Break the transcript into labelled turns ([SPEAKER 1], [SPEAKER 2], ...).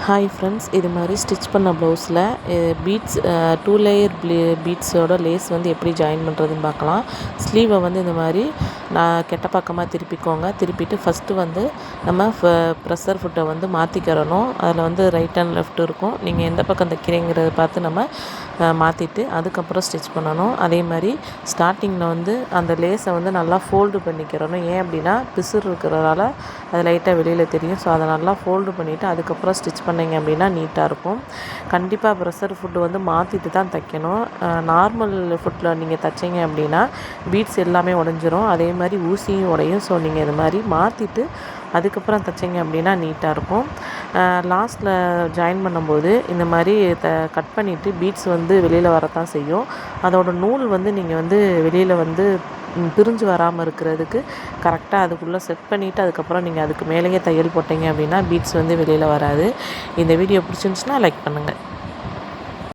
[SPEAKER 1] Hi friends, இது மாதிரி stitch பண்ண ப்ளவுஸில் பீட்ஸ் 2 லேயர் பீட்ஸோட லேஸ் வந்து எப்படி ஜாயின் பண்ணுறதுன்னு பார்க்கலாம். ஸ்லீவை வந்து இந்த மாதிரி நான் கெட்ட பக்கமாக திருப்பிட்டு ஃபஸ்ட்டு வந்து நம்ம ப்ரெஷர் ஃபுட்டை வந்து மாற்றிக்கிறணும். அதில் வந்து ரைட் அண்ட் லெஃப்ட் இருக்கும். நீங்கள் எந்த பக்கம் தைக்கிறீங்கிறத பார்த்து நம்ம மாற்றிட்டு அதுக்கப்புறம் ஸ்டிச் பண்ணணும். அதே மாதிரி ஸ்டார்டிங்கில் வந்து அந்த லேஸை வந்து நல்லா ஃபோல்டு பண்ணிக்கிறணும். ஏன் அப்படின்னா பிசுறு இருக்கிறதால அது லைட்டாக வெளியில் தெரியும். ஸோ அதை நல்லா ஃபோல்டு பண்ணிவிட்டு அதுக்கப்புறம் ஸ்டிச் பண்ணிங்க அப்படின்னா நீட்டாக இருக்கும். கண்டிப்பாக ப்ரெஷர் ஃபுட்டு வந்து மாற்றிட்டு தான் தைக்கணும். நார்மல் ஃபுட்டில் நீங்கள் தைச்சிங்க அப்படின்னா பீட்ஸ் எல்லாமே உடஞ்சிரும். அதே மாதிரி ஊசியும் உடையும். ஸோ நீங்கள் இது மாதிரி மாற்றிட்டு அதுக்கப்புறம் தைச்சிங்க அப்படின்னா நீட்டாக இருக்கும். லாஸ்ட்டில் ஜாயின் பண்ணும்போது இந்த மாதிரி கட் பண்ணிவிட்டு பீட்ஸ் வந்து வெளியில் வரத்தான் செய்யும். அதோட நூல் வந்து நீங்கள் வந்து வெளியில் வந்து பிரிஞ்சு வராமல் இருக்கிறதுக்கு கரெக்டாக அதுக்குள்ளே செட் பண்ணிவிட்டு அதுக்கப்புறம் நீங்கள் அதுக்கு மேலேயே தையல் போட்டிங்க அப்படின்னா பீட்ஸ் வந்து வெளியில் வராது. இந்த வீடியோ பிடிச்சிருந்துச்சுன்னா லைக் பண்ணுங்கள்.